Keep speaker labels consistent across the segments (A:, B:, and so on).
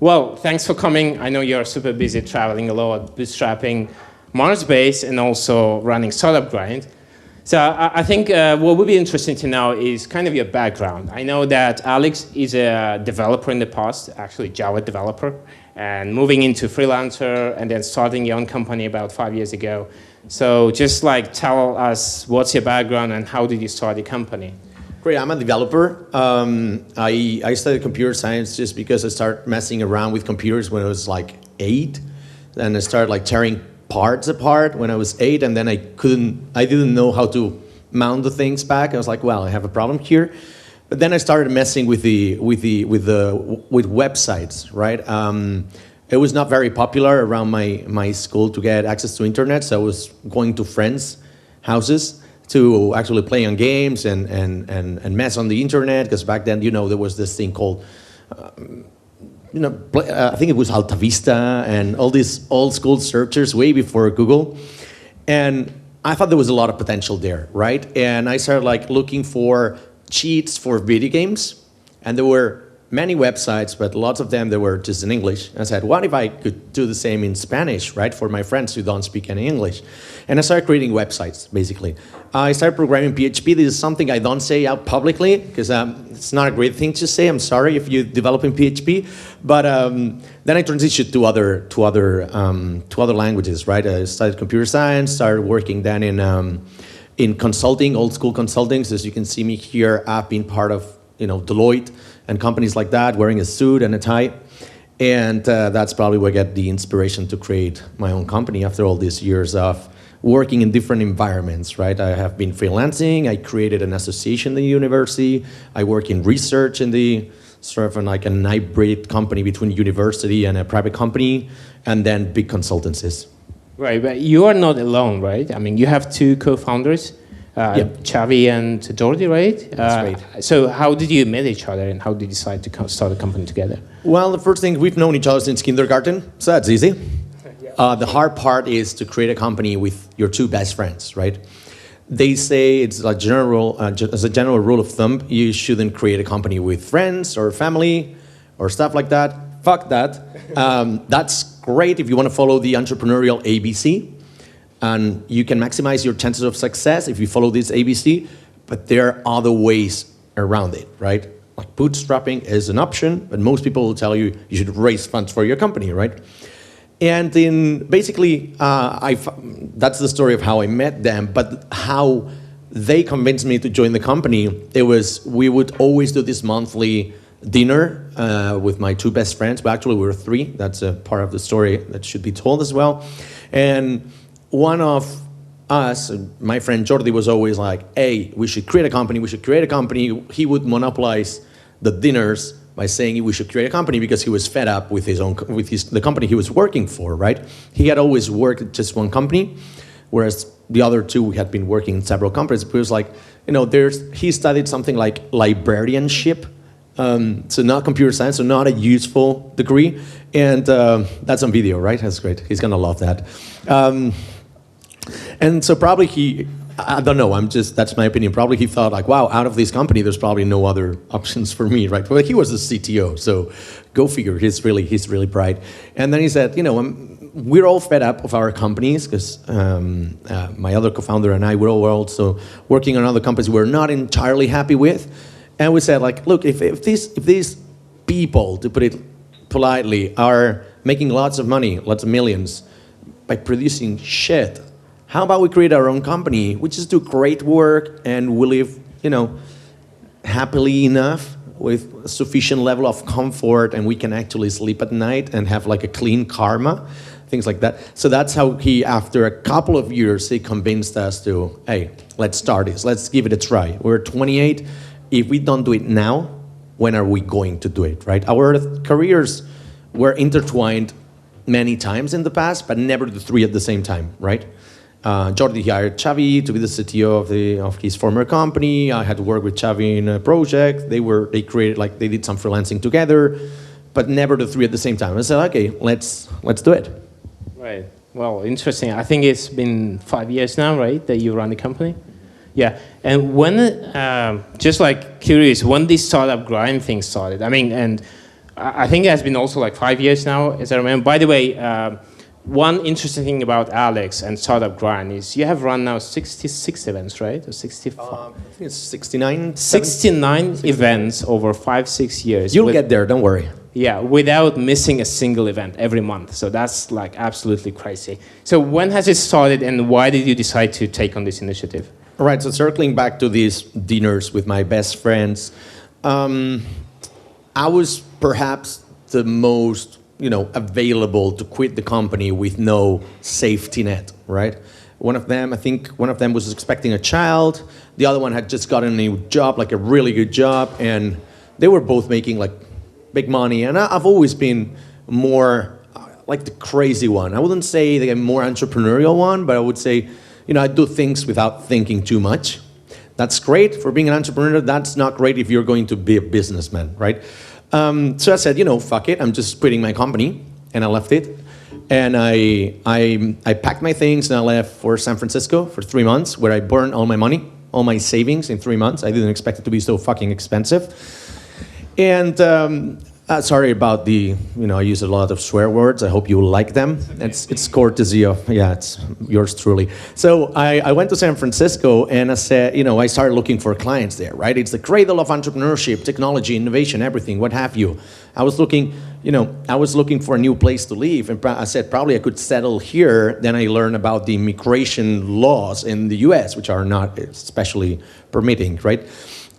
A: Well, thanks for coming. I know you're super busy traveling a lot, bootstrapping Mars base and also running Startup Grind. So I think what would be interesting to know is kind of your background. I know that Àlex is a developer in the past, actually Java developer, and moving into freelancer and then starting your own company about 5 years ago. So just like tell us what's your background and how did you start the company?
B: Great, I'm a developer. I studied computer science just because I started messing around with computers when I was like 8. Then I started like tearing parts apart when I was 8, and then I didn't know how to mount the things back. I was like, well, I have a problem here. But then I started messing with websites, right? It was not very popular around my school to get access to internet, so I was going to friends' houses to actually play on games and mess on the internet, because back then, there was this thing called, I think it was Alta Vista and all these old school searchers way before Google. And I thought there was a lot of potential there, right? And I started like looking for cheats for video games, and there were many websites, but lots of them, they were just in English. I said, what if I could do the same in Spanish, right, for my friends who don't speak any English? And I started creating websites, basically. I started programming PHP. This is something I don't say out publicly, because it's not a great thing to say. I'm sorry if you develop in PHP. But then I transitioned to other languages, right? I studied computer science, started working then in consulting, old school consulting. So as you can see me here, I've been part of Deloitte and companies like that, wearing a suit and a tie. And that's probably where I get the inspiration to create my own company after all these years of working in different environments, right? I have been freelancing, I created an association in the university, I work in research in the sort of like an hybrid company between university and a private company, and then big consultancies.
A: Right, but you are not alone, right? I mean, you have two co-founders, Xavi and Jordi, right?
B: That's right.
A: So how did you meet each other and how did you decide to start a company together?
B: Well, the first thing, we've known each other since kindergarten, so that's easy. The hard part is to create a company with your two best friends, right? They say it's a as a general rule of thumb, you shouldn't create a company with friends or family or stuff like that. Fuck that. That's great if you want to follow the entrepreneurial ABC. And you can maximize your chances of success if you follow this ABC, but there are other ways around it, right? Like bootstrapping is an option, but most people will tell you you should raise funds for your company, right? And then basically, that's the story of how I met them, but how they convinced me to join the company, it was, we would always do this monthly dinner with my two best friends, but actually we were 3. That's a part of the story that should be told as well. And one of us, my friend Jordi, was always like, hey, we should create a company, we should create a company. He would monopolize the dinners by saying we should create a company because he was fed up with the company he was working for, right? He had always worked at just one company, whereas the other two had been working in several companies. But it was like, he studied something like librarianship, so not computer science, so not a useful degree. And that's on video, right? That's great. He's gonna love that. And so probably I don't know, that's my opinion. Probably he thought like, wow, out of this company, there's probably no other options for me, right? But he was the CTO, so go figure, he's really bright. And then he said, we're all fed up of our companies, because my other co-founder and I, were also working on other companies we're not entirely happy with. And we said like, look, if these people, to put it politely, are making lots of money, lots of millions, by producing shit, how about we create our own company? We just do great work and we live, happily enough with a sufficient level of comfort, and we can actually sleep at night and have like a clean karma, things like that. So that's how after a couple of years, he convinced us to, hey, let's start this. Let's give it a try. We're 28. If we don't do it now, when are we going to do it, right? Our careers were intertwined many times in the past, but never the 3 at the same time, right? Jordi hired Xavi to be the CTO of his former company. I had to work with Xavi in a project. They did some freelancing together, but never the 3 at the same time. I said, okay, let's do it.
A: Right. Well, interesting. I think it's been 5 years now, right, that you run the company? Yeah. And when, just like curious, when this startup grind thing started, I mean, and I think it has been also like 5 years now, as I remember. By the way, one interesting thing about Àlex and Startup Grind is you have run now 66 events, right? Or 65?
B: I think it's 69.
A: 69 events over 5-6 years.
B: You'll get there, don't worry.
A: Yeah, without missing a single event every month. So that's like absolutely crazy. So when has it started and why did you decide to take on this initiative?
B: All right, so circling back to these dinners with my best friends, I was perhaps the most available to quit the company with no safety net, right? One of them, I think one of them was expecting a child. The other one had just gotten a new job, like a really good job, and they were both making like big money. And I've always been more like the crazy one. I wouldn't say the more entrepreneurial one, but I would say, I do things without thinking too much. That's great for being an entrepreneur. That's not great if you're going to be a businessman, right? So I said, fuck it. I'm just quitting my company, and I left it. And I packed my things and I left for San Francisco for 3 months, where I burned all my money, all my savings in 3 months. I didn't expect it to be so fucking expensive. And sorry about I use a lot of swear words. I hope you like them. It's courtesy of, it's yours truly. So I went to San Francisco and I said, I started looking for clients there, right? It's the cradle of entrepreneurship, technology, innovation, everything, what have you. I was looking for a new place to live, and I said probably I could settle here. Then I learned about the immigration laws in the US, which are not especially permitting, right?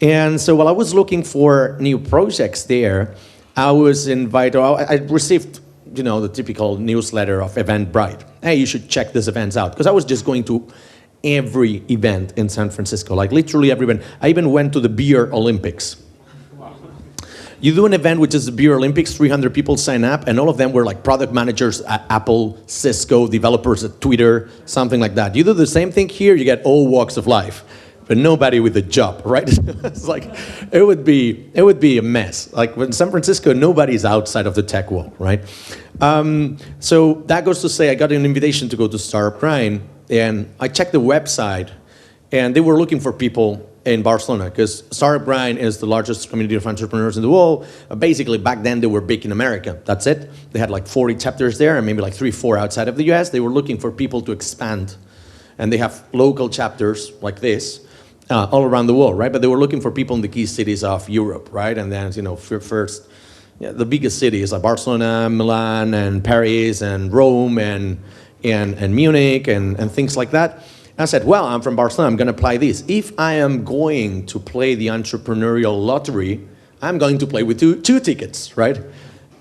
B: And so while I was looking for new projects there, I was invited, I received, the typical newsletter of Eventbrite. Hey, you should check these events out. Because I was just going to every event in San Francisco, like literally every event. I even went to the Beer Olympics. You do an event which is the Beer Olympics, 300 people sign up, and all of them were like product managers at Apple, Cisco, developers at Twitter, something like that. You do the same thing here, you get all walks of life, but nobody with a job, right? It's like, it would be a mess. Like in San Francisco, nobody's outside of the tech world, right? So that goes to say I got an invitation to go to Startup Grind, and I checked the website, and they were looking for people in Barcelona, because Startup Grind is the largest community of entrepreneurs in the world. Basically, back then, they were big in America. That's it. They had like 40 chapters there, and maybe like 3-4 outside of the US. They were looking for people to expand. And they have local chapters like this all around the world, right? But they were looking for people in the key cities of Europe, right? And then, first, the biggest cities like Barcelona, Milan, and Paris, and Rome, and Munich, and things like that. I said, well, I'm from Barcelona, I'm going to apply this. If I am going to play the entrepreneurial lottery, I'm going to play with two tickets, right?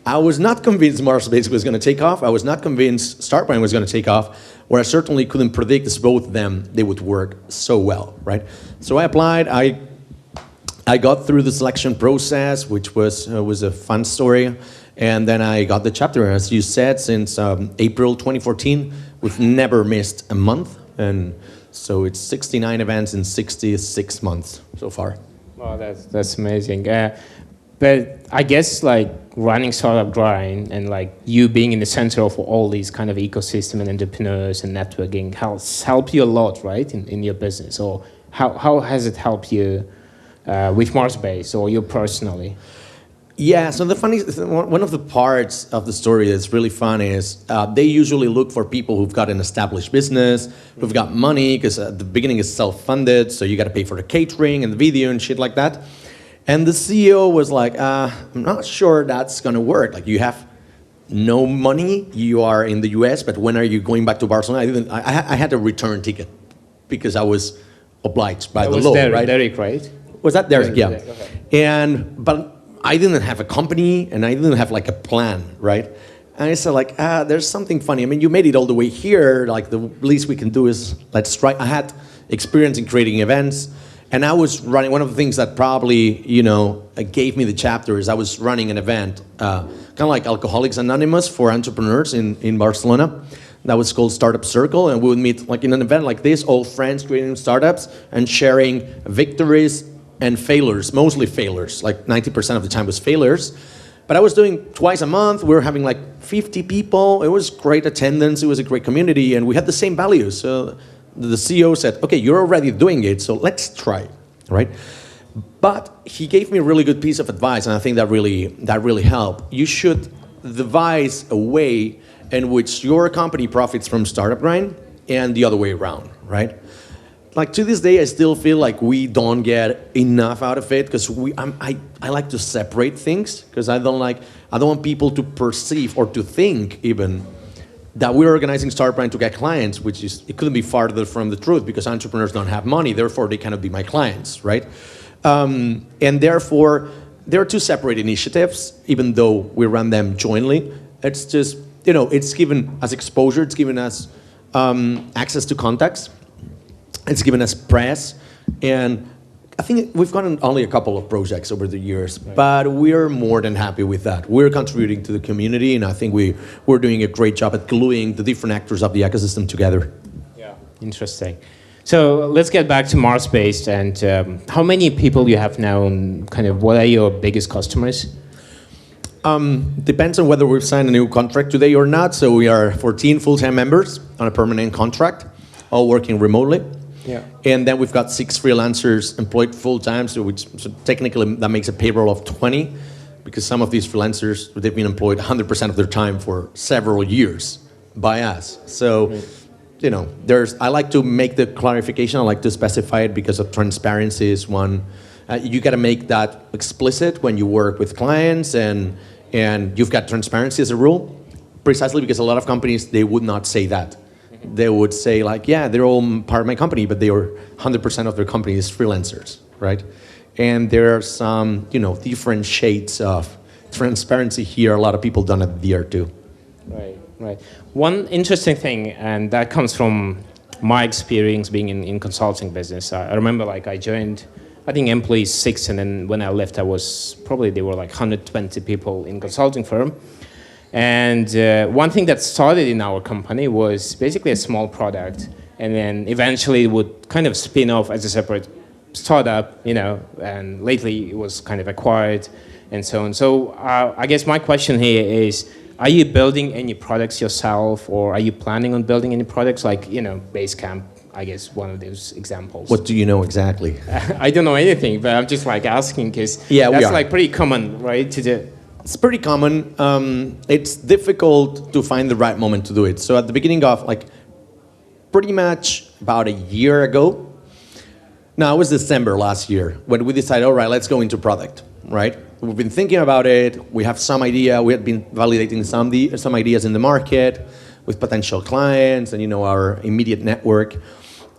B: I was not convinced MarsBase was going to take off. I was not convinced Startup Grind was going to take off. What I certainly couldn't predict is both of them, they would work so well, right? So I applied. I got through the selection process, which was a fun story. And then I got the chapter. As you said, since April 2014, we've never missed a month. And so it's 69 events in 66 months so far.
A: Wow, that's amazing. But I guess like running Startup Grind and like you being in the center of all these kind of ecosystem and entrepreneurs and networking help you a lot, right, in your business? Or how has it helped you with MarsBase or you personally?
B: Yeah, so one of the parts of the story that's really fun is they usually look for people who've got an established business, who've got money, because at the beginning it's self-funded, so you got to pay for the catering and the video and shit like that. And the CEO was like, I'm not sure that's going to work. Like, you have no money, you are in the US, but when are you going back to Barcelona? I had a return ticket because I was obliged by the law, right?
A: Derek, right?
B: Was that Derek? Yeah.
A: Okay.
B: But I didn't have a company, and I didn't have like a plan, right? And I said like, there's something funny. I mean, you made it all the way here. Like, the least we can do is let's try. I had experience in creating events, and I was running, one of the things that probably, gave me the chapter is I was running an event, kind of like Alcoholics Anonymous for entrepreneurs in Barcelona. That was called Startup Circle, and we would meet like in an event like this, all friends creating startups and sharing victories and failures, mostly failures, like 90% of the time was failures. But I was doing twice a month. We were having like 50 people. It was great attendance. It was a great community, and we had the same values. So the CEO said, okay, you're already doing it, so let's try, right? But he gave me a really good piece of advice, and I think that really helped. You should devise a way in which your company profits from startup grind and the other way around, right? Like to this day, I still feel like we don't get enough out of it because I like to separate things because I don't want people to perceive or to think even that we're organizing startup grind to get clients, which is, it couldn't be farther from the truth because entrepreneurs don't have money, therefore they cannot be my clients, right? And therefore, there are two separate initiatives, even though we run them jointly. It's just, it's given us exposure, it's given us access to contacts, it's given us press, and I think we've gotten only a couple of projects over the years, right. But we're more than happy with that. We're contributing to the community, and I think we're doing a great job at gluing the different actors of the ecosystem together.
A: Yeah, interesting. So let's get back to Mars-based, and how many people you have now, and kind of what are your biggest customers?
B: Depends on whether we've signed a new contract today or not. So we are 14 full-time members on a permanent contract, all working remotely.
A: Yeah.
B: And then we've got 6 freelancers employed full-time, so technically that makes a payroll of 20, because some of these freelancers, they've been employed 100% of their time for several years by us. So, I like to make the clarification, I like to specify it because of transparency is one. You got to make that explicit when you work with clients, and you've got transparency as a rule, precisely because a lot of companies, they would not say that. They would say like, yeah, they're all part of my company, but they are 100% of their company is freelancers, right? And there are some, different shades of transparency here. A lot of people don't adhere to.
A: Right. One interesting thing, and that comes from my experience being in consulting business. I remember I joined, I think employees 6, and then when I left, there were like 120 people in consulting firm. And one thing that started in our company was basically a small product, and then eventually it would kind of spin off as a separate startup, and lately it was kind of acquired and so on. So I guess my question here is, are you building any products yourself, or are you planning on building any products like, Basecamp, I guess one of those examples?
B: What do you know exactly?
A: I don't know anything, but I'm just asking because that's pretty common, right, to do.
B: It's pretty common. It's difficult to find the right moment to do it. So at the beginning of pretty much about a year ago, no, it was December last year, when we decided, all right, let's go into product, right? We've been thinking about it. We have some idea. We had been validating some ideas in the market with potential clients and, our immediate network.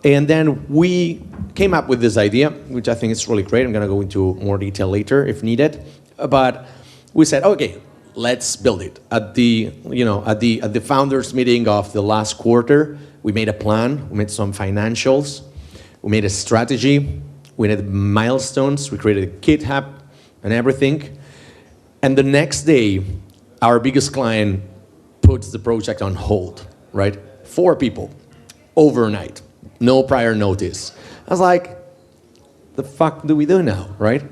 B: And then we came up with this idea, which I think is really great. I'm going to go into more detail later if needed. But we said, okay, let's build it. At the founders meeting of the last quarter, we made a plan, we made some financials, we made a strategy, we made milestones, we created a GitHub and everything. And the next day, our biggest client puts the project on hold, right? 4 people, overnight, no prior notice. I was like, the fuck do we do now, right?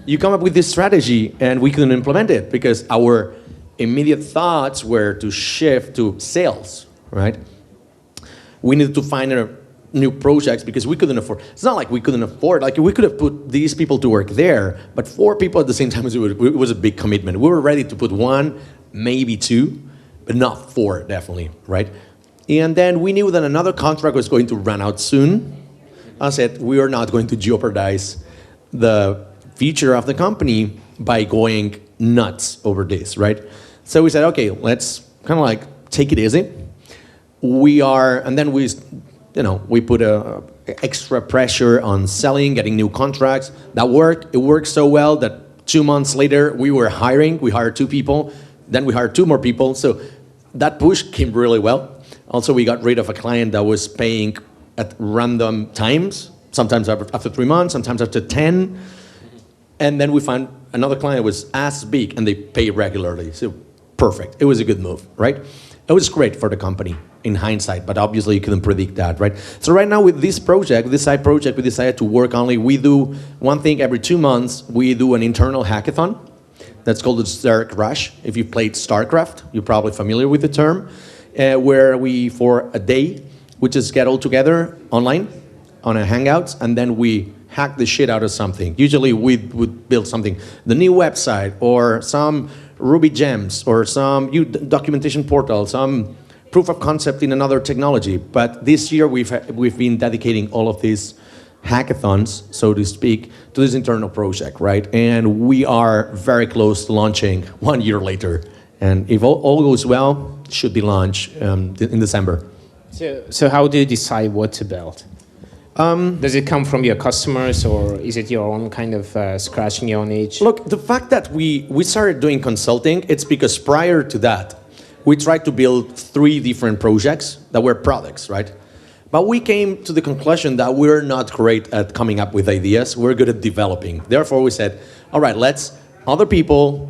B: You come up with this strategy and we couldn't implement it because our immediate thoughts were to shift to sales, right? We needed to find new projects because we couldn't afford. It's not like we couldn't afford, we could have put these people to work there, but 4 people at the same time, it was a big commitment. We were ready to put 1, maybe 2, but not 4, definitely, right? And then we knew that another contract was going to run out soon. I said, we are not going to jeopardize the future of the company by going nuts over this, right? So we said, okay, let's kind of take it easy. And then we put extra pressure on selling, getting new contracts. That worked. It worked so well that 2 months later, we were hiring. We hired 2 people. Then we hired 2 more people. So that push came really well. Also, we got rid of a client that was paying at random times, sometimes after 3 months, sometimes after 10. And then we found another client that was as big and they pay regularly. So perfect. It was a good move, right? It was great for the company in hindsight, but obviously you couldn't predict that, right? So right now with this project, this side project, we decided to work only, we do one thing every 2 months, we do an internal hackathon. That's called the Stark Rush. If you've played StarCraft, you're probably familiar with the term, where we, for a day, we just get all together online on a Hangouts, and then we hack the shit out of something. Usually we would build something, the new website or some Ruby gems or some documentation portal, some proof of concept in another technology. But this year we've been dedicating all of these hackathons, so to speak, to this internal project, right? And we are very close to launching 1 year later. And if all goes well, it should be launched in December.
A: So how do you decide what to build? Does it come from your customers, or is it your own kind of scratching your own itch?
B: Look, the fact that we started doing consulting, it's because prior to that, we tried to build 3 different projects that were products, right? But we came to the conclusion that we're not great at coming up with ideas. We're good at developing. Therefore, we said, all right, let other people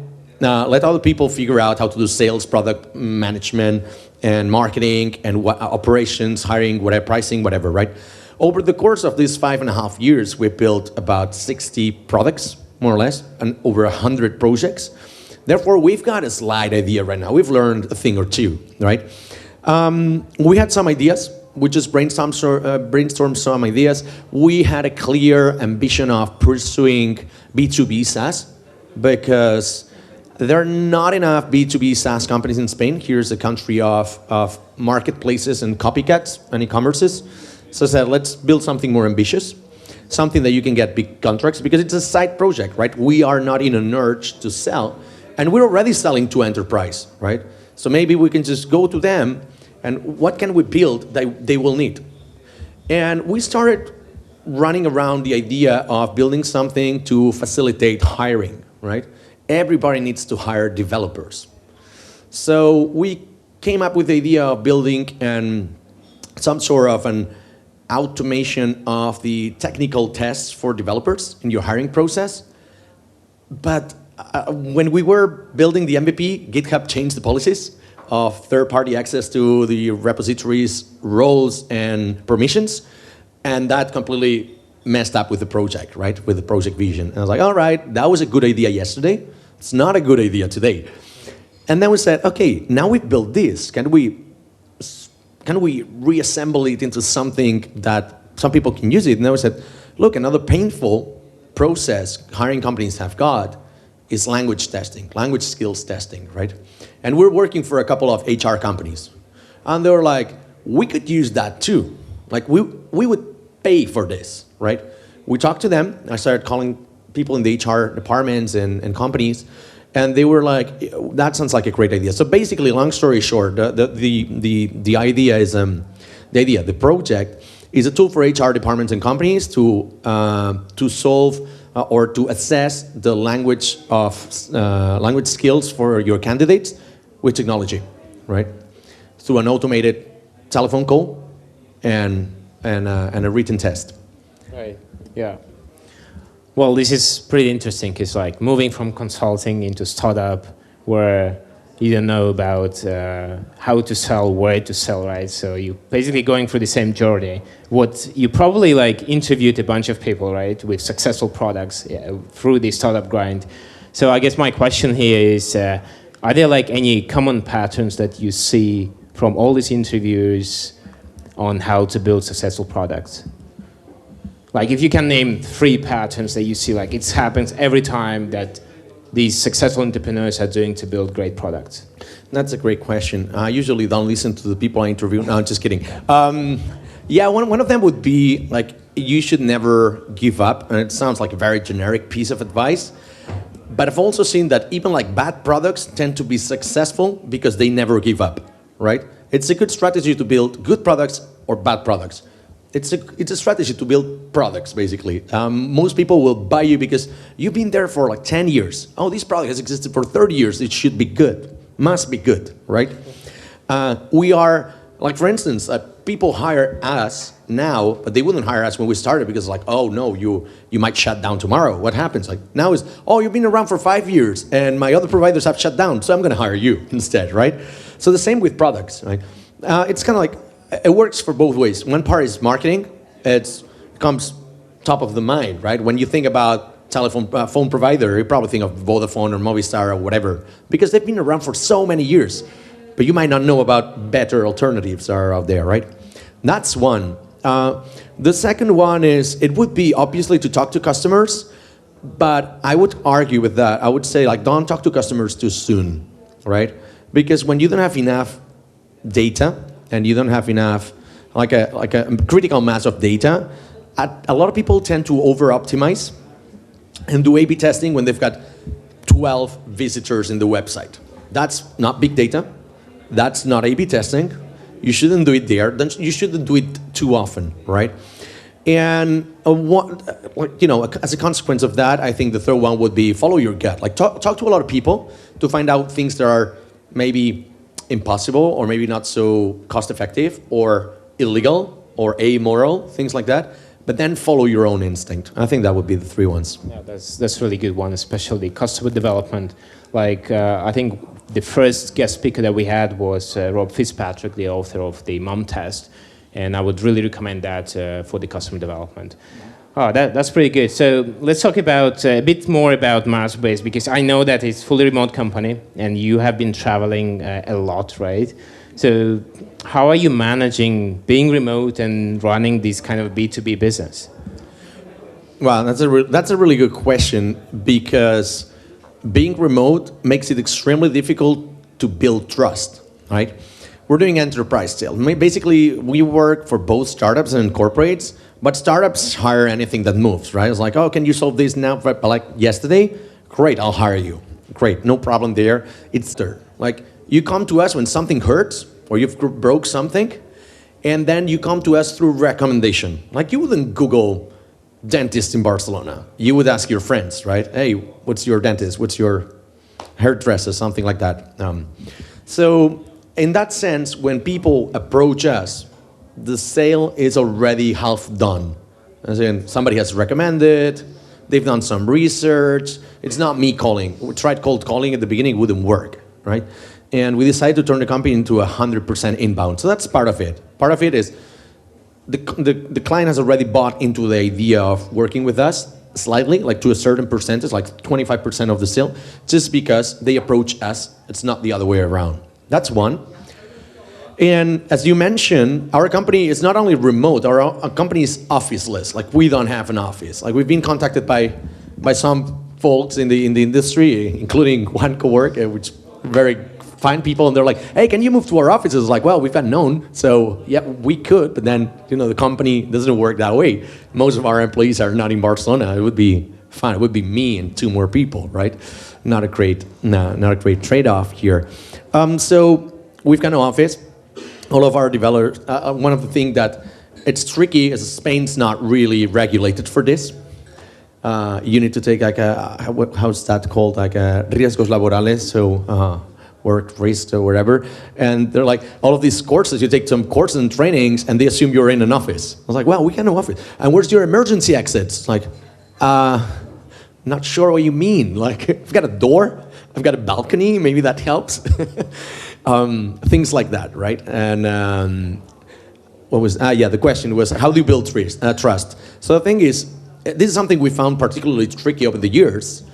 B: figure out how to do sales, product management, and marketing, and operations, hiring, whatever, pricing, whatever, right? Over the course of these 5.5 years, we built about 60 products, more or less, and over 100 projects. Therefore, we've got a slight idea right now. We've learned a thing or two, right? We had some ideas. We just brainstormed some ideas. We had a clear ambition of pursuing B2B SaaS because there are not enough B2B SaaS companies in Spain. Here's a country of marketplaces and copycats and e-commerces. So I said, let's build something more ambitious, something that you can get big contracts, because it's a side project, right? We are not in an urge to sell, and we're already selling to enterprise, right? So maybe we can just go to them, and what can we build that they will need? And we started running around the idea of building something to facilitate hiring, right? Everybody needs to hire developers. So we came up with the idea of building some sort of an automation of the technical tests for developers in your hiring process. But when we were building the MVP, GitHub changed the policies of third-party access to the repositories, roles, and permissions, and that completely messed up with the project, right? With the project vision. And I was like, all right, that was a good idea yesterday. It's not a good idea today. And then we said, okay, now we've built this. Can we reassemble it into something that some people can use it? And then we said, look, another painful process hiring companies have got is language testing, language skills testing, right? And we're working for a couple of HR companies. And they were like, we could use that too. Like, we would pay for this, right? We talked to them. I started calling people in the HR departments and companies, and they were like, that sounds like a great idea. So basically, long story short, the idea is, the project is a tool for HR departments and companies to solve or to assess the language skills for your candidates with technology, right? Through an automated telephone call and a written test.
A: Right. Yeah. Well, this is pretty interesting. It's like moving from consulting into startup where you don't know about how to sell, where to sell, right? So you're basically going through the same journey. What you probably like interviewed a bunch of people, right, with successful products through the startup grind. So I guess my question here is, are there like any common patterns that you see from all these interviews on how to build successful products? Like if you can name 3 patterns that you see, like it happens every time that these successful entrepreneurs are doing to build great products.
B: That's a great question. I usually don't listen to the people I interview. No, I'm just kidding. Yeah, one of them would be like, you should never give up. And it sounds like a very generic piece of advice. But I've also seen that even like bad products tend to be successful because they never give up, right? It's a good strategy to build good products or bad products. It's a strategy to build products, basically. Most people will buy you because you've been there for like 10 years. Oh, this product has existed for 30 years. It should be good. Must be good, right? We are, like for instance, people hire us now, but they wouldn't hire us when we started because like, oh no, you might shut down tomorrow. What happens? Like now is, oh, you've been around for 5 years and my other providers have shut down, so I'm gonna hire you instead, right? So the same with products, right? It's kind of like, it works for both ways. One part is marketing. It comes top of the mind, right? When you think about phone provider, you probably think of Vodafone or Movistar or whatever, because they've been around for so many years. But you might not know about better alternatives that are out there, right? That's one. The second one is, it would be obviously to talk to customers, but I would argue with that. I would say, like, don't talk to customers too soon, right? Because when you don't have enough data and you don't have enough, like a critical mass of data, a lot of people tend to over-optimize and do A/B testing when they've got 12 visitors in the website. That's not big data. That's not A/B testing. You shouldn't do it there. Then you shouldn't do it too often, right? And as a consequence of that, I think the third one would be follow your gut. Like talk to a lot of people to find out things that are maybe impossible or maybe not so cost-effective or illegal or amoral, things like that. But then follow your own instinct. I think that would be the three ones.
A: Yeah, that's a really good one, especially customer development. Like I think the first guest speaker that we had was Rob Fitzpatrick, the author of the Mom Test, and I would really recommend that for the customer development. Oh, that's pretty good. So let's talk about a bit more about Marsbase, because I know that it's a fully remote company, and you have been traveling a lot, right? So how are you managing being remote and running this kind of B2B business?
B: Well, that's a really good question, because being remote makes it extremely difficult to build trust, right? We're doing enterprise sales. Basically, we work for both startups and corporates, but startups hire anything that moves, right? It's like, oh, can you solve this now? But like yesterday, great, I'll hire you. Great, no problem there. It's there. Like, you come to us when something hurts or you've broke something, and then you come to us through recommendation. Like, you wouldn't Google dentist in Barcelona. You would ask your friends, right? Hey, what's your dentist? What's your hairdresser? Something like that. So in that sense, when people approach us, the sale is already half done. As in, somebody has recommended, they've done some research. It's not me calling. We tried cold calling at the beginning, it wouldn't work, right? And we decided to turn the company into 100% inbound. So that's part of it. Part of it is the client has already bought into the idea of working with us slightly, like to a certain percentage, like 25% of the sale, just because they approach us. It's not the other way around. That's one. And as you mentioned, our company is not only remote, our company is officeless. Like, we don't have an office. Like, we've been contacted by some folks in the industry, including one coworker, which very fine people, and they're like, hey, can you move to our offices? Like, well, we've got known, so yeah, we could, but then, the company doesn't work that way. Most of our employees are not in Barcelona. It would be fine. It would be me and two more people, right? Not a great trade-off here. So we've got an office. All of our developers, one of the things that it's tricky is Spain's not really regulated for this. You need to take like how's that called? Like riesgos laborales, so work risk or whatever. And they're like, all of these courses, you take some courses and trainings and they assume you're in an office. I was like, well, we got no office. And where's your emergency exits? It's like, not sure what you mean. Like, I've got a door, I've got a balcony, maybe that helps. Things like that, right? And the question was, how do you build trust? So the thing is, this is something we found particularly tricky over the years,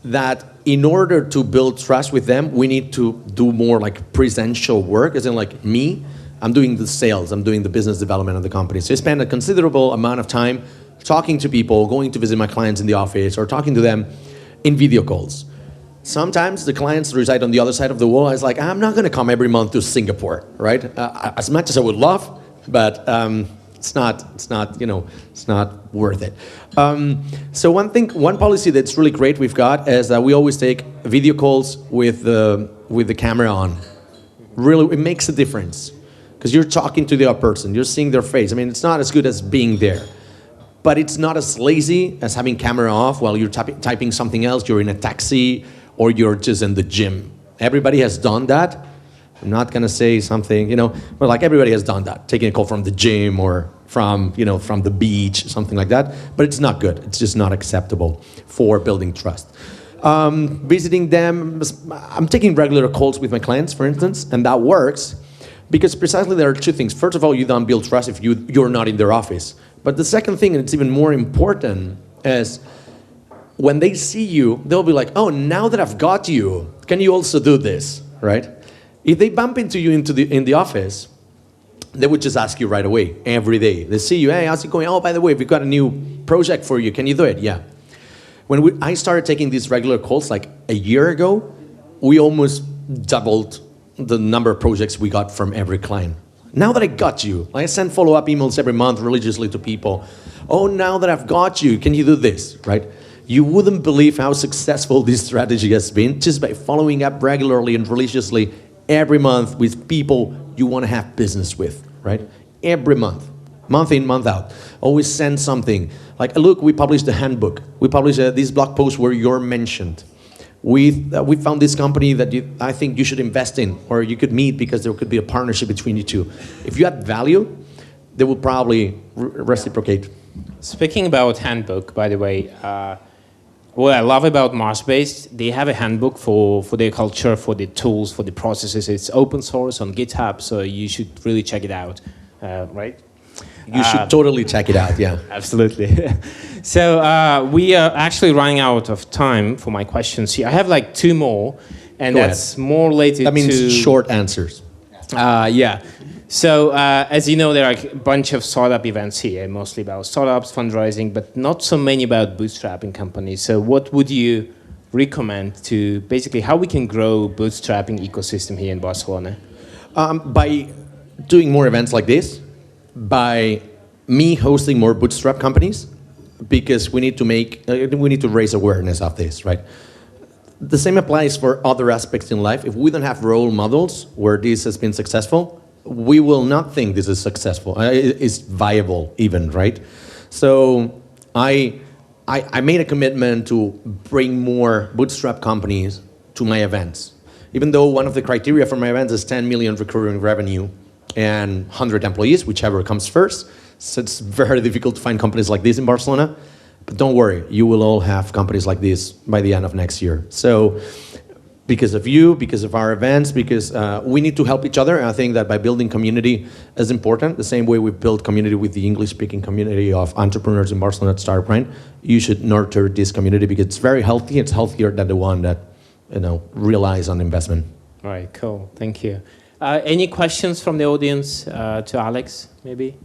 B: that in order to build trust with them, we need to do more like presential work, as in like me, I'm doing the sales, I'm doing the business development of the company. So I spend a considerable amount of time talking to people, going to visit my clients in the office, or talking to them in video calls. Sometimes the clients reside on the other side of the world. I was like, I'm not going to come every month to Singapore, right? As much as I would love, but it's not worth it. So one policy that's really great we've got is that we always take video calls with the camera on. Really, it makes a difference because you're talking to the other person, you're seeing their face. I mean, it's not as good as being there, but it's not as lazy as having camera off while you're typing something else. You're in a taxi, or you're just in the gym. Everybody has done that. I'm not gonna say something, but like everybody has done that, taking a call from the gym or from the beach, something like that. But it's not good. It's just not acceptable for building trust. Visiting them, I'm taking regular calls with my clients, for instance, and that works because precisely there are two things. First of all, you don't build trust if you're not in their office. But the second thing, and it's even more important, is when they see you, they'll be like, oh, now that I've got you, can you also do this, right? If they bump into you in the office, they would just ask you right away, every day. They see you, hey, how's it going? Oh, by the way, we've got a new project for you. Can you do it? Yeah. When I started taking these regular calls like a year ago, we almost doubled the number of projects we got from every client. Now that I got you, I send follow-up emails every month religiously to people. Oh, now that I've got you, can you do this, right? You wouldn't believe how successful this strategy has been just by following up regularly and religiously every month with people you want to have business with, right? Every month in, month out. Always send something. Like, look, we published a handbook. We published this blog post where you're mentioned. We found this company that I think you should invest in, or you could meet because there could be a partnership between you two. If you add value, they will probably reciprocate.
A: Speaking about handbook, by the way, what I love about Mars-based, they have a handbook for their culture, for the tools, for the processes. It's open source on GitHub, so you should really check it out, right?
B: You should totally check it out, yeah.
A: Absolutely. So we are actually running out of time for my questions here. I have like 2 more, and
B: Go
A: that's
B: ahead.
A: more related to...
B: That means short answers.
A: Yeah. So as you know, there are a bunch of startup events here, mostly about startups, fundraising, but not so many about bootstrapping companies. So what would you recommend to basically how we can grow bootstrapping ecosystem here in Barcelona?
B: By doing more events like this, by me hosting more bootstrap companies, because we need to raise awareness of this, right? The same applies for other aspects in life. If we don't have role models where this has been successful, we will not think this is successful. It's viable even, right? So I made a commitment to bring more bootstrap companies to my events. Even though one of the criteria for my events is 10 million recurring revenue and 100 employees, whichever comes first. So it's very difficult to find companies like this in Barcelona. But don't worry, you will all have companies like this by the end of next year. So because of you, because of our events, because we need to help each other. And I think that by building community is important. The same way we build community with the English-speaking community of entrepreneurs in Barcelona at Startup Grind, you should nurture this community because it's very healthy. It's healthier than the one that relies on investment.
A: All right, cool. Thank you. Any questions from the audience to Àlex, maybe?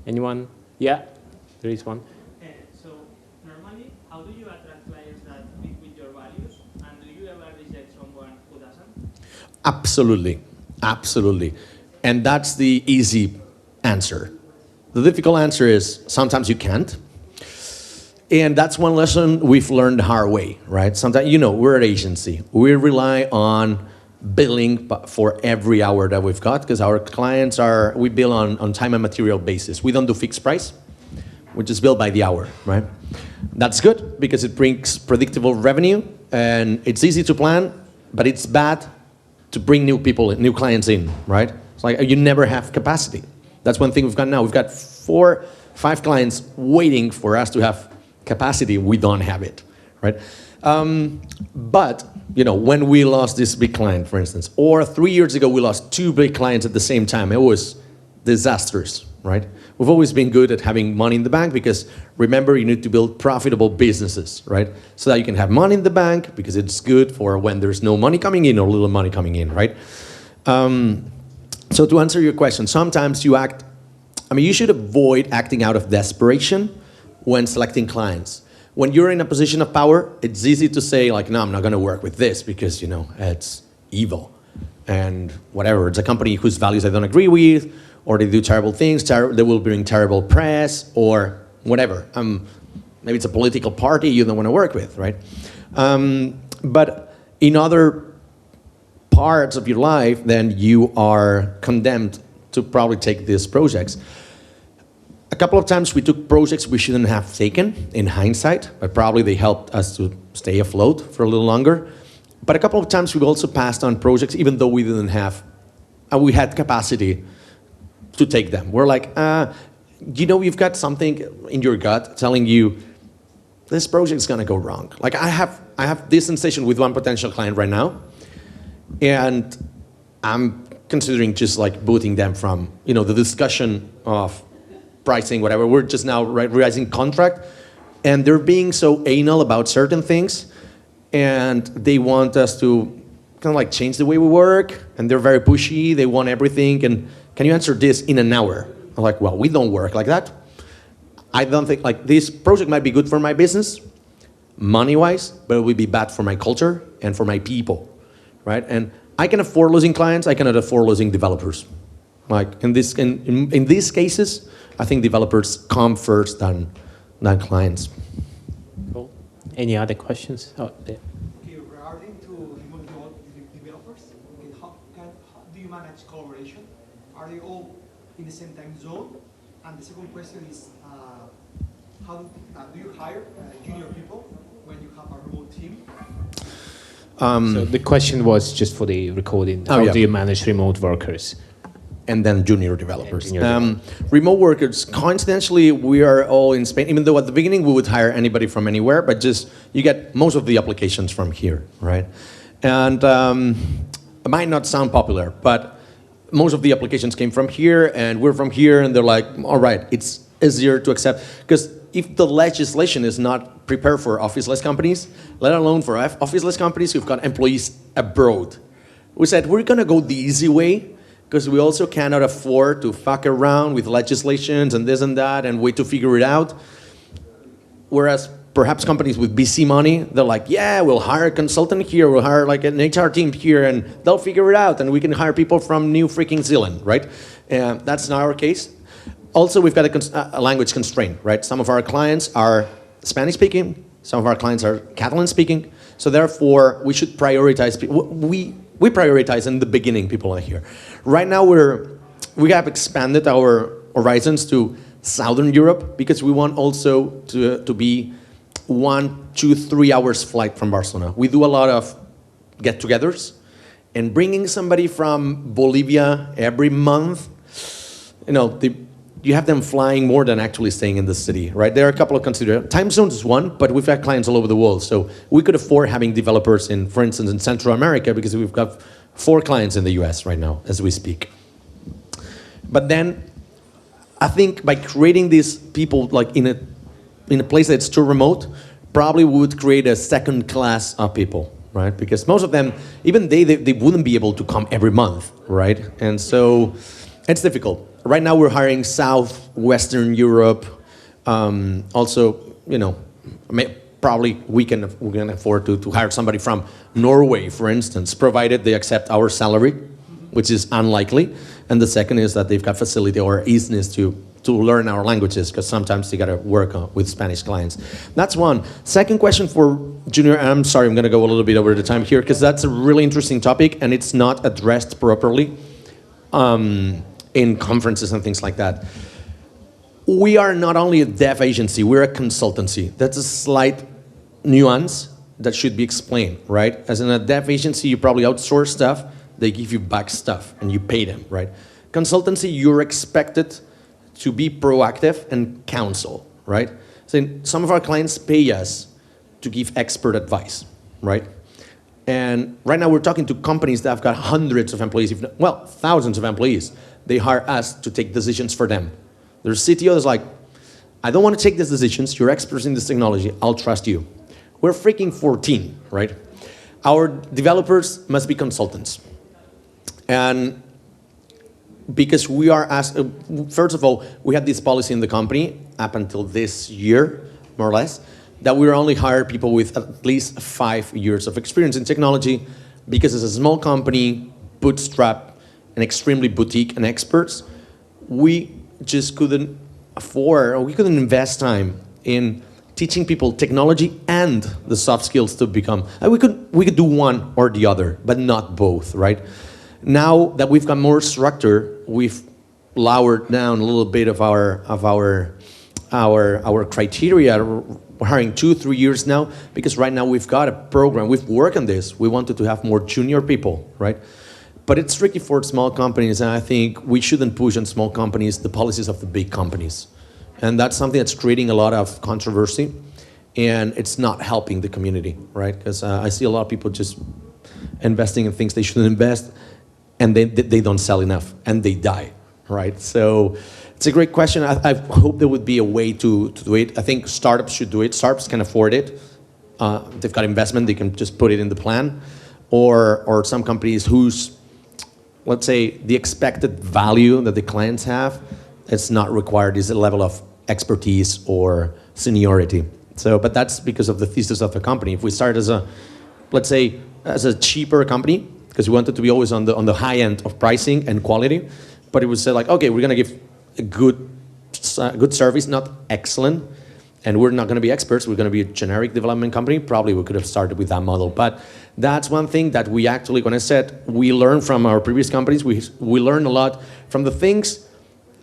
A: Anyone? Yeah, there is one.
C: So normally, how do you attract clients that fit with your values? And do you ever reject someone who doesn't?
B: Absolutely, absolutely. And that's the easy answer. The difficult answer is sometimes you can't. And that's one lesson we've learned the hard way, right? Sometimes, we're an agency. We rely on billing for every hour that we've got because our clients we bill on time and material basis. We don't do fixed price. We just bill by the hour, right? That's good because it brings predictable revenue and it's easy to plan, but it's bad to bring new clients in, right? It's like you never have capacity. That's one thing we've got now. We've got 4, 5 clients waiting for us to have capacity. We don't have it, right? But when we lost this big client, for instance, or 3 years ago we lost 2 big clients at the same time, it was disastrous, right? We've always been good at having money in the bank because remember, you need to build profitable businesses, right? So that you can have money in the bank because it's good for when there's no money coming in or little money coming in, right? So to answer your question, sometimes you should avoid acting out of desperation when selecting clients. When you're in a position of power, it's easy to say like, no, I'm not going to work with this because, it's evil. And whatever, it's a company whose values I don't agree with, or they do terrible things, they will bring terrible press, or whatever. Maybe it's a political party you don't want to work with, right? But in other parts of your life, then you are condemned to probably take these projects. A couple of times we took projects we shouldn't have taken in hindsight, but probably they helped us to stay afloat for a little longer. But a couple of times we also passed on projects even though we didn't have, we had capacity to take them. We're like, you've got something in your gut telling you this project is gonna go wrong. Like I have this sensation with one potential client right now, and I'm considering just like booting them from, the discussion of pricing, whatever. We're just now revising contract, and they're being so anal about certain things, and they want us to kind of like change the way we work, and they're very pushy. They want everything, and can you answer this in an hour? I'm like, well, we don't work like that. I don't think like this project might be good for my business, money-wise, but it would be bad for my culture and for my people, right? And I can afford losing clients. I cannot afford losing developers. Like in these cases, I think developers come first than clients.
A: Cool. Any other questions? Oh, there.
D: Okay, regarding to remote developers, okay, how do you manage collaboration? Are they all in the same time zone? And the second question is, how do you hire junior people when you have a remote team?
A: So the question was just for the recording. How do you manage remote workers?
B: And then junior developers. Remote workers, coincidentally, we are all in Spain, even though at the beginning we would hire anybody from anywhere, but just you get most of the applications from here, right? And it might not sound popular, but most of the applications came from here, and we're from here, and they're like, all right, it's easier to accept. Because if the legislation is not prepared for officeless companies, let alone for officeless companies who've got employees abroad, we said, we're going to go the easy way, because we also cannot afford to fuck around with legislations and this and that and wait to figure it out. Whereas perhaps companies with VC money, they're like, yeah, we'll hire a consultant here, we'll hire like an HR team here, and they'll figure it out, and we can hire people from New freaking Zealand, right? That's not our case. Also, we've got a language constraint, right? Some of our clients are Spanish speaking, some of our clients are Catalan speaking, so therefore we should prioritize people. We prioritize in the beginning people are here. Right now we have expanded our horizons to Southern Europe because we want also to be 1, 2, 3 hours flight from Barcelona. We do a lot of get-togethers, and bringing somebody from Bolivia every month, you have them flying more than actually staying in the city, right? There are a couple of considerations. Time zones is one, but we've got clients all over the world. So we could afford having developers in, for instance, in Central America, because we've got 4 clients in the US right now as we speak. But then I think by creating these people like in a place that's too remote, probably would create a second class of people, right? Because most of them, even they wouldn't be able to come every month, right? And so it's difficult. Right now we're hiring Southwestern Europe. Also, probably we can afford to hire somebody from Norway, for instance, provided they accept our salary, which is unlikely. And the second is that they've got facility or easiness to learn our languages, because sometimes they got to work with Spanish clients. That's one. Second question for junior, and I'm sorry, I'm going to go a little bit over the time here, because that's a really interesting topic, and it's not addressed properly in conferences and things like that. We are not only a dev agency, we're a consultancy. That's a slight nuance that should be explained, right? As in a dev agency, you probably outsource stuff, they give you back stuff, and you pay them, right? Consultancy, you're expected to be proactive and counsel, right? So some of our clients pay us to give expert advice, right? And right now we're talking to companies that have got hundreds of employees, thousands of employees. They hire us to take decisions for them. Their CTO is like, I don't want to take these decisions, you're experts in this technology, I'll trust you. We're freaking 14, right? Our developers must be consultants. And because we are asked, first of all, we had this policy in the company up until this year, more or less, that we only hire people with at least 5 years of experience in technology, because as a small company, bootstrap, and extremely boutique and experts, we just couldn't afford, or we couldn't invest time in teaching people technology and the soft skills to become. We could do one or the other, but not both, right? Now that we've got more structure, we've lowered down a little bit of our criteria. We're hiring 2-3 years now, because right now we've got a program. We've worked on this. We wanted to have more junior people, right? But it's tricky for small companies, and I think we shouldn't push on small companies the policies of the big companies. And that's something that's creating a lot of controversy, and it's not helping the community, right? Because I see a lot of people just investing in things they shouldn't invest, and they don't sell enough, and they die, right? So it's a great question. I hope there would be a way to do it. I think startups should do it. Startups can afford it. They've got investment, they can just put it in the plan. or some companies whose, let's say, the expected value that the clients have, it's not required is a level of expertise or seniority. So, but that's because of the thesis of the company. If we start as a, let's say, as a cheaper company, because we wanted to be always on the high end of pricing and quality, but it would say like, okay, we're gonna give a good service, not excellent, and we're not gonna be experts, we're gonna be a generic development company, probably we could have started with that model. But that's one thing that we actually, when I said, we learned from our previous companies, we learned a lot from the things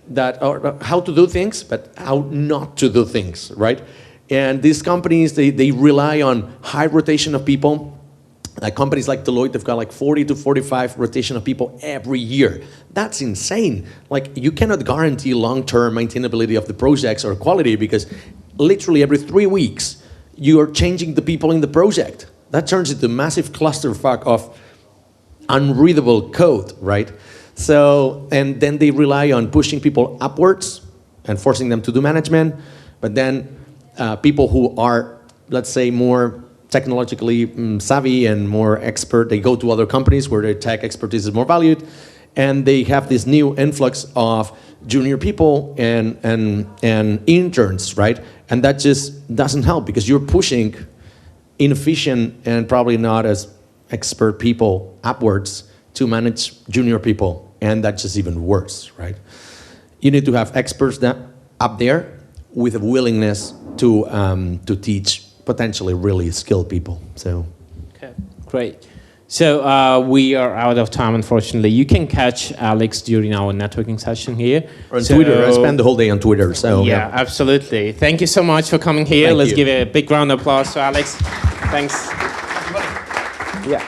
B: that are how to do things, but how not to do things, right? And these companies, they rely on high rotation of people. Like companies like Deloitte, they've got like 40 to 45 rotation of people every year. That's insane. Like you cannot guarantee long-term maintainability of the projects or quality because literally every 3 weeks, you are changing the people in the project. That turns into a massive clusterfuck of unreadable code, right? So, and then they rely on pushing people upwards and forcing them to do management, but then people who are, let's say, more technologically savvy and more expert, they go to other companies where their tech expertise is more valued, and they have this new influx of junior people and interns, right? And that just doesn't help because you're pushing inefficient and probably not as expert people upwards to manage junior people, and that's just even worse, right? You need to have experts that up there with a willingness to teach potentially really skilled people. So,
A: okay, great. So we are out of time, unfortunately. You can catch Àlex during our networking session here.
B: On Twitter, I spend the whole day on Twitter. So
A: yeah, absolutely. Thank you so much for coming here. Let's give a big round of applause to Àlex. Thanks. Yeah.